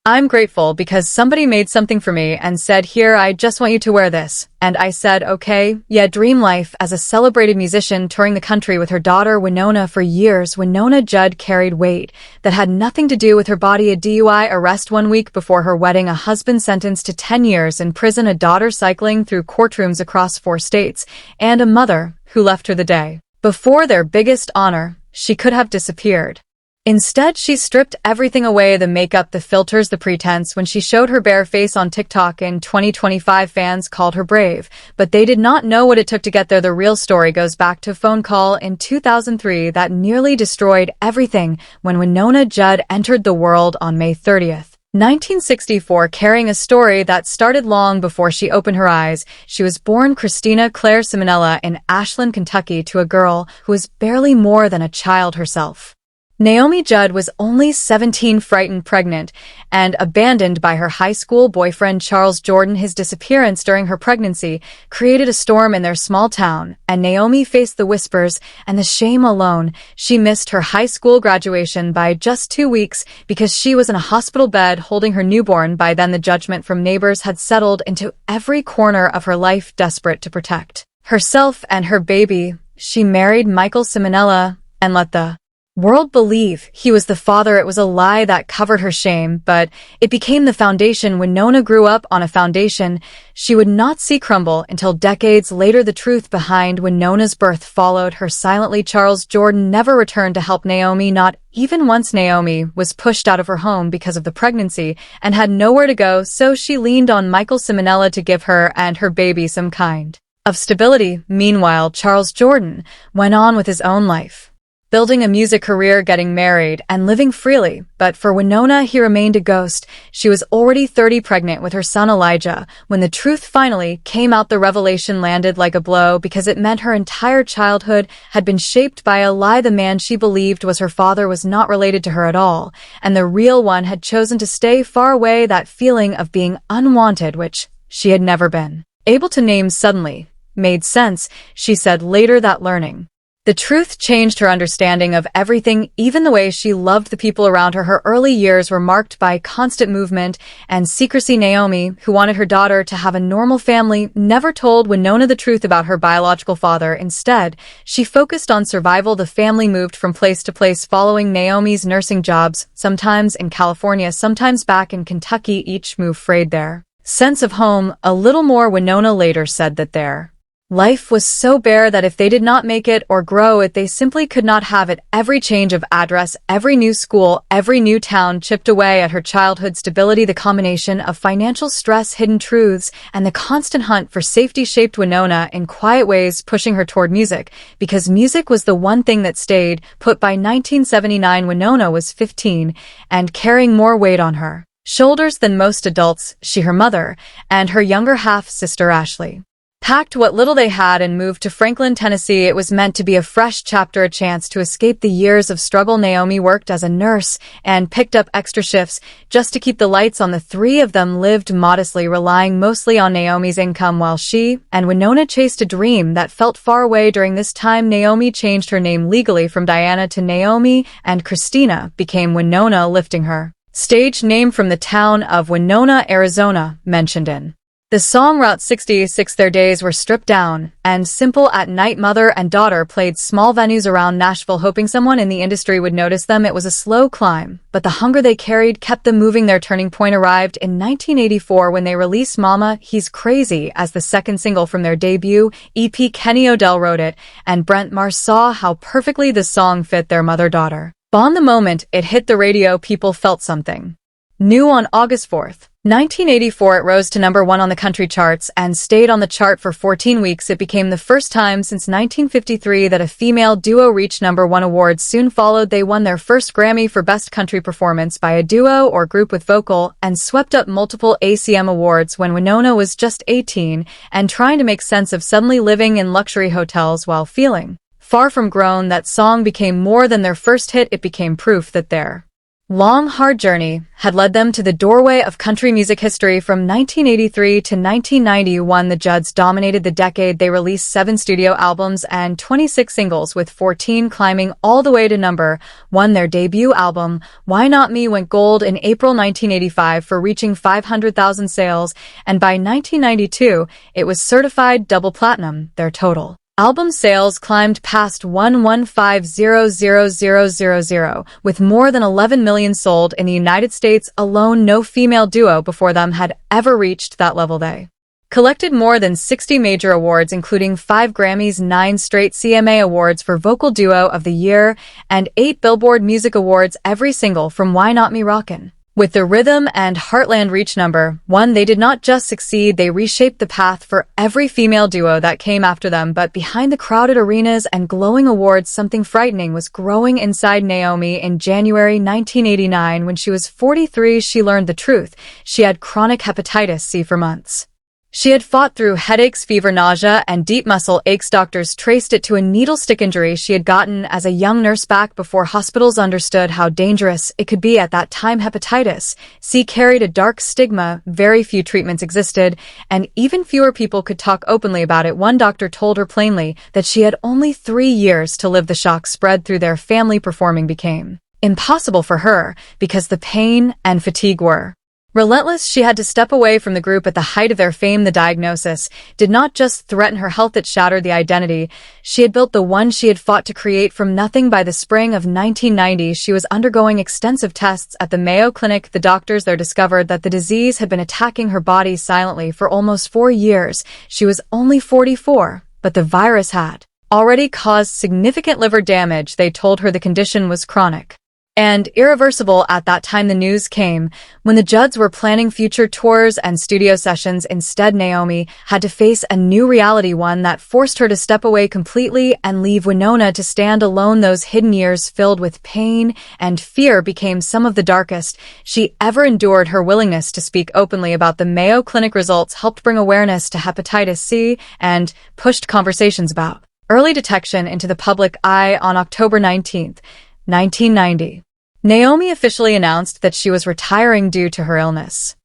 I'm grateful because somebody made something for me and said, here, I just want you to wear this. And I said, okay, yeah, dream life. As a celebrated musician touring the country with her daughter Wynonna for years, Wynonna Judd carried weight that had nothing to do with her body. A DUI arrest 1 week before her wedding, a husband sentenced to 10 years in prison, a daughter cycling through courtrooms across 4 states, and a mother who left her the day before their biggest honor. She could have disappeared. Instead, she stripped everything away, the makeup, the filters, the pretense. When she showed her bare face on TikTok in 2025, fans called her brave, but they did not know what it took to get there. The real story goes back to a phone call in 2003 that nearly destroyed everything when Wynonna Judd entered the world on May 30th. 1964, carrying a story that started long before she opened her eyes. She was born Christina Claire Simonella in Ashland, Kentucky, to a girl who was barely more than a child herself. Naomi Judd was only 17, frightened, pregnant, and abandoned by her high school boyfriend Charles Jordan. His disappearance during her pregnancy created a storm in their small town, and Naomi faced the whispers and the shame alone. She missed her high school graduation by just 2 weeks because she was in a hospital bed holding her newborn. By then, the judgment from neighbors had settled into every corner of her life. Desperate to protect herself and her baby, she married Michael Simonella and let the world believe he was the father. It was a lie that covered her shame, but it became the foundation. Wynonna grew up on a foundation she would not see crumble until decades later. The truth behind Wynonna's birth followed her silently. Charles Jordan never returned to help Naomi, not even once. Naomi was pushed out of her home because of the pregnancy and had nowhere to go, so she leaned on Michael Simonella to give her and her baby some kind of stability. Meanwhile, Charles Jordan went on with his own life, building a music career, getting married, and living freely. But for Wynonna, he remained a ghost. She was already 30, pregnant with her son Elijah. When the truth finally came out, the revelation landed like a blow because it meant her entire childhood had been shaped by a lie. The man she believed was her father was not related to her at all, and the real one had chosen to stay far away. That feeling of being unwanted, which she had never been able to name, suddenly made sense. She said later that learning the truth changed her understanding of everything, even the way she loved the people around her. Her early years were marked by constant movement and secrecy. Naomi, who wanted her daughter to have a normal family, never told Wynonna the truth about her biological father. Instead, she focused on survival. The family moved from place to place following Naomi's nursing jobs, sometimes in California, sometimes back in Kentucky. Each move frayed their sense of home a little more. Wynonna later said that their life was so bare that if they did not make it or grow it, they simply could not have it. Every change of address, every new school, every new town chipped away at her childhood stability. The combination of financial stress, hidden truths, and the constant hunt for safety shaped Wynonna in quiet ways, pushing her toward music, because music was the one thing that stayed put. By 1979, Wynonna was 15 and carrying more weight on her shoulders than most adults. She, her mother, and her younger half-sister Ashley packed what little they had and moved to Franklin, Tennessee. It was meant to be a fresh chapter, a chance to escape the years of struggle. Naomi worked as a nurse and picked up extra shifts just to keep the lights on. The three of them lived modestly, relying mostly on Naomi's income, while she and Wynonna chased a dream that felt far away. During this time, Naomi changed her name legally from Diana to Naomi, and Christina became Wynonna, lifting her stage name from the town of Winona, Arizona, mentioned in the song Route 66. Their days were stripped down and simple. At night, mother and daughter played small venues around Nashville, hoping someone in the industry would notice them. It was a slow climb, but the hunger they carried kept them moving. Their turning point arrived in 1984 when they released Mama, He's Crazy as the second single from their debut EP. Kenny Odell wrote it, and Brent Mars saw how perfectly the song fit their mother-daughter bond. The moment it hit the radio, people felt something new. On August 4th, 1984, it rose to #1 on the country charts and stayed on the chart for 14 weeks. It became the first time since 1953 that a female duo reached #1. Awards soon followed. They won their first Grammy for Best Country Performance by a Duo or Group with Vocal, and swept up multiple ACM awards. When Wynonna was just 18 and trying to make sense of suddenly living in luxury hotels while feeling far from grown, that song became more than their first hit. It became proof that their long, hard journey had led them to the doorway of country music history. From 1983 to 1991, the Judds dominated the decade. They released 7 studio albums and 26 singles, with 14 climbing all the way to number 1. Their debut album, Why Not Me, went gold in April 1985 for reaching 500,000 sales, and by 1992, it was certified double platinum. Their total album sales climbed past 115,000,000, with more than 11 million sold in the United States alone. No female duo before them had ever reached that level. They collected more than 60 major awards, including 5 Grammys, 9 straight CMA Awards for Vocal Duo of the Year, and 8 Billboard Music Awards. Every single from Why Not Me Rockin' with the Rhythm and Heartland reached number 1. They did not just succeed, they reshaped the path for every female duo that came after them. But behind the crowded arenas and glowing awards, something frightening was growing inside Naomi. In January 1989, when she was 43, she learned the truth. She had chronic hepatitis C for months. She had fought through headaches, fever, nausea, and deep muscle aches. Doctors traced it to a needle stick injury she had gotten as a young nurse back before hospitals understood how dangerous it could be. At that time, hepatitis C carried a dark stigma. Very few treatments existed, and even fewer people could talk openly about it. One doctor told her plainly that she had only 3 years to live. The shock spread through their family. Performing became impossible for her because the pain and fatigue were relentless. She had to step away from the group at the height of their fame. The diagnosis did not just threaten her health, it shattered the identity she had built, the one she had fought to create from nothing. By the spring of 1990, she was undergoing extensive tests at the Mayo Clinic. The doctors there discovered that the disease had been attacking her body silently for almost 4 years. She was only 44, but the virus had already caused significant liver damage. They told her the condition was chronic and irreversible. At that time, the news came when the Judds were planning future tours and studio sessions. Instead, Naomi had to face a new reality, one that forced her to step away completely and leave Wynonna to stand alone. Those hidden years filled with pain and fear became some of the darkest she ever endured. Her willingness to speak openly about the Mayo Clinic results helped bring awareness to hepatitis C and pushed conversations about early detection into the public eye. On October 19th, 1990, Naomi officially announced that she was retiring due to her illness.